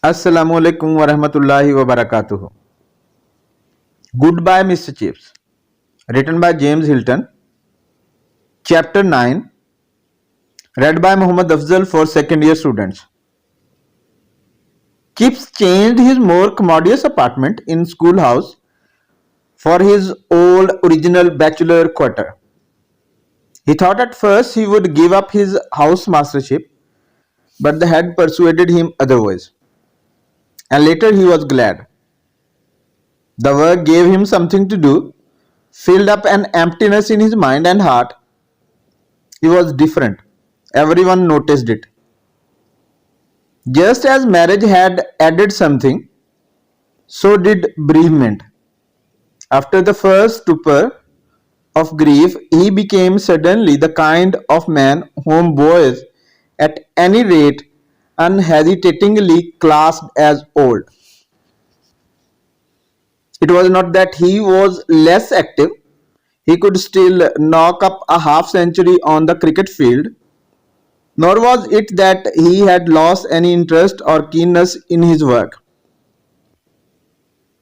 Assalamu alaikum wa rahmatullahi wa barakatuh. Goodbye, Mr. Chips. Written by James Hilton. Chapter 9. Read by Muhammad Afzal for second year students. Chips changed his more commodious apartment in schoolhouse for his old original bachelor quarter. He thought at first he would give up his house mastership, but the head persuaded him otherwise. And later he was glad. The work gave him something to do, filled up an emptiness in his mind and heart. He was different. Everyone noticed it. Just as marriage had added something, so did bereavement. After the first stupor of grief, he became suddenly the kind of man whom boys, at any rate, unhesitatingly classed as old. It was not that he was less active. He could still knock up a half century on the cricket field, nor was it that he had lost any interest or keenness in his work.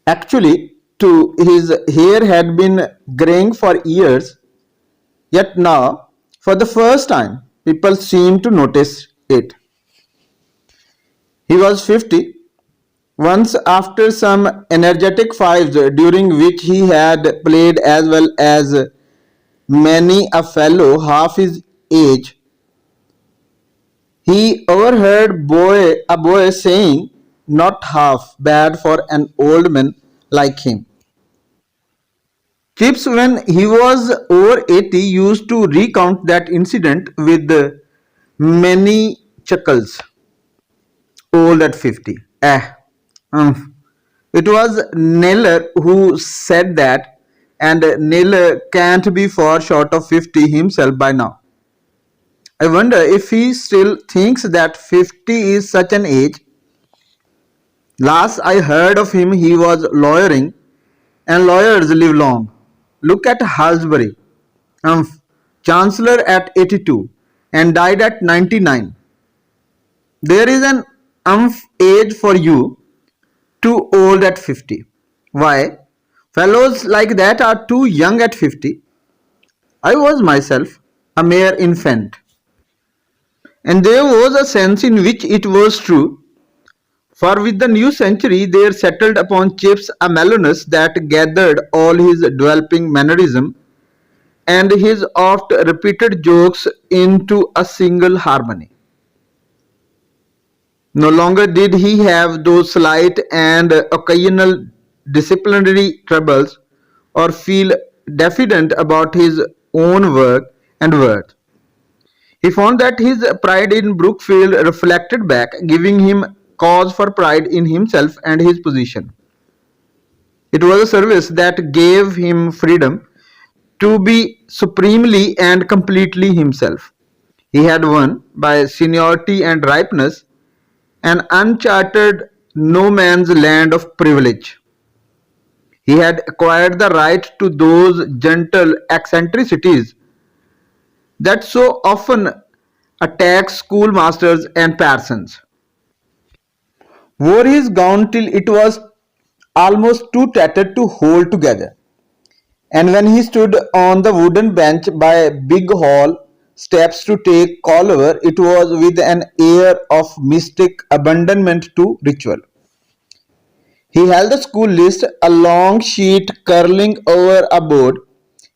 Actually, too, his hair had been graying for years, yet now, for the first time, people seemed to notice it. He was 50. Once, after some energetic fives during which he had played as well as many a fellow half his age, he overheard a boy saying, "Not half bad for an old man like him." Chips, when he was over 80, used to recount that incident with many chuckles. Old at 50. It was Naylor who said that, and Naylor can't be far short of 50 himself by now. I wonder if he still thinks that 50 is such an age. Last I heard of him, he was lawyering, and lawyers live long. Look at Halsbury, Chancellor at 82 and died at 99. There is an age for you, too old at 50. Why? Fellows like that are too young at 50. I was myself a mere infant. And there was a sense in which it was true, for with the new century there settled upon Chips a mellowness that gathered all his developing mannerism and his oft repeated jokes into a single harmony. No longer did he have those slight and occasional disciplinary troubles or feel diffident about his own work and worth. He found that his pride in Brookfield reflected back, giving him cause for pride in himself and his position. It was a service that gave him freedom to be supremely and completely himself. He had won, by seniority and ripeness, an uncharted no man's land of privilege. He had acquired the right to those gentle eccentricities that so often attack schoolmasters and parsons. Wore his gown till it was almost too tattered to hold together, and when he stood on the wooden bench by big hall steps to take call over, it was with an air of mystic abandonment to ritual. He held the school list, a long sheet curling over a board,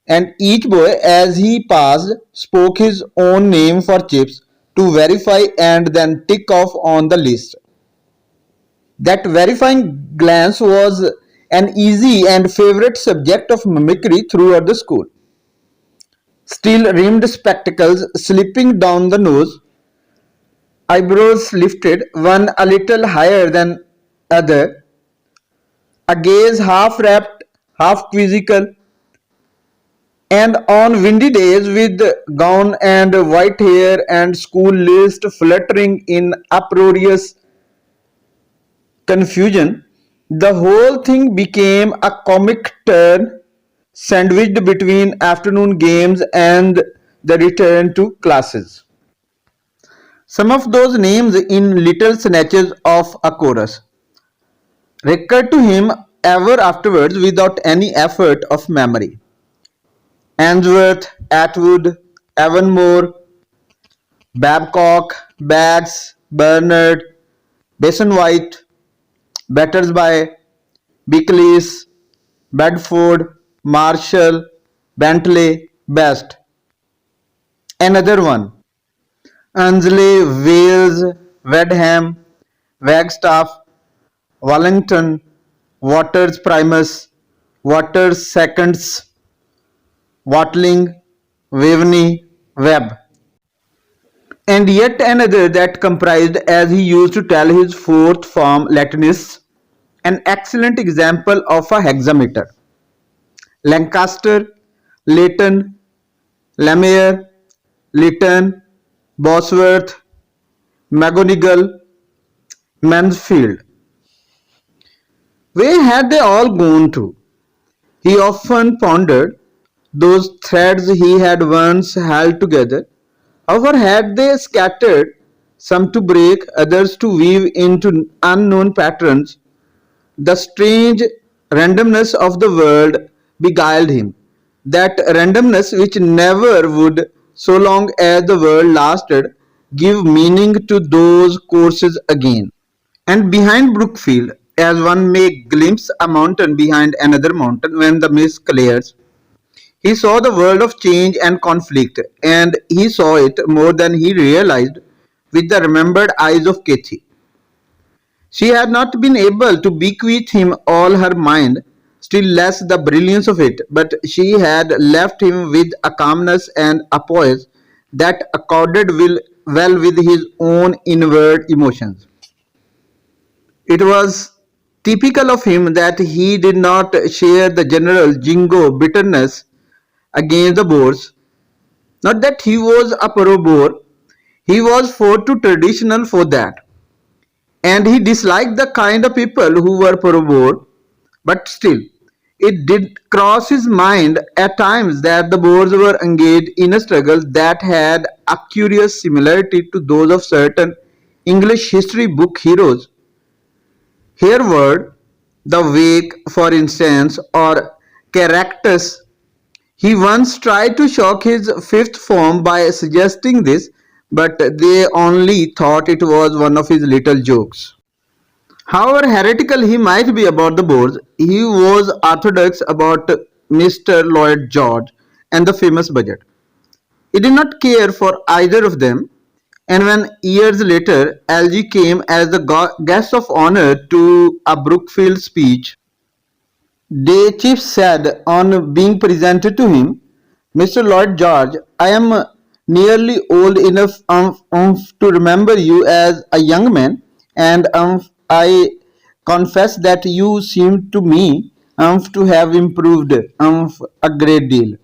and each boy, as he passed, spoke his own name for Chips to verify and then tick off on the list. That verifying glance was an easy and favorite subject of mimicry throughout the school. Steel rimmed spectacles slipping down the nose, eyebrows lifted, one a little higher than other, a gaze half rapt, half quizzical, and on windy days with gown and white hair and school list fluttering in uproarious confusion, the whole thing became a comic turn sandwiched between afternoon games and the return to classes. Some of those names in little snatches of a chorus recurred to him ever afterwards without any effort of memory. Ainsworth, Atwood, Avonmore, Babcock, Bags, Bernard, Basin White, Battersby, Beacles, Bedford, Marshall, Bentley, Best. Another one. Ansley, Wales, Wedham, Wagstaff, Wallington, Waters Primus, Waters Seconds, Watling, Waveney, Webb. And yet another that comprised, as he used to tell his fourth form Latinists, an excellent example of a hexameter. Lancaster, Leighton, Lemire, Lytton, Bosworth, McGonigal, Mansfield. Where had they all gone to? He often pondered those threads he had once held together. However, had they scattered, some to break, others to weave into unknown patterns, the strange randomness of the world beguiled him. That randomness which never would, so long as the world lasted, give meaning to those courses again. And behind Brookfield, as one may glimpse a mountain behind another mountain when the mist clears, he saw the world of change and conflict, and he saw it more than he realized with the remembered eyes of Kathy. She had not been able to bequeath him all her mind, still less the brilliance of it, but she had left him with a calmness and a poise that accorded well with his own inward emotions. It was typical of him that he did not share the general jingo bitterness against the Boers. Not that he was a pro-Boer, he was far too traditional for that. And he disliked the kind of people who were pro-Boer, but still, it did cross his mind at times that the Boers were engaged in a struggle that had a curious similarity to those of certain English history book heroes. Hereward, the Wake, for instance, or Caractacus. He once tried to shock his fifth form by suggesting this, but they only thought it was one of his little jokes. However heretical he might be about the Boers, he was orthodox about Mr. Lloyd George and the famous budget. He did not care for either of them, and when years later Algy came as the guest of honor to a Brookfield speech, the chief said on being presented to him, Mr. Lloyd George, I am nearly old enough to remember you as a young man, and I confess that you seem to me to have improved a great deal.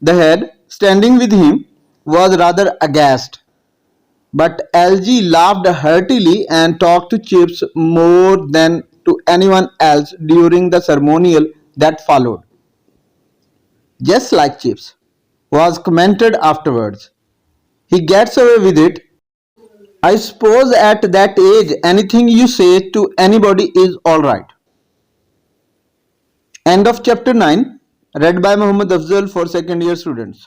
The head, standing with him, was rather aghast, but Algy laughed heartily and talked to Chips more than to anyone else during the ceremonial that followed. Just like Chips, was commented afterwards. He gets away with it. I suppose at that age anything you say to anybody is alright. End of chapter 9, read by Muhammad Afzal for second year students.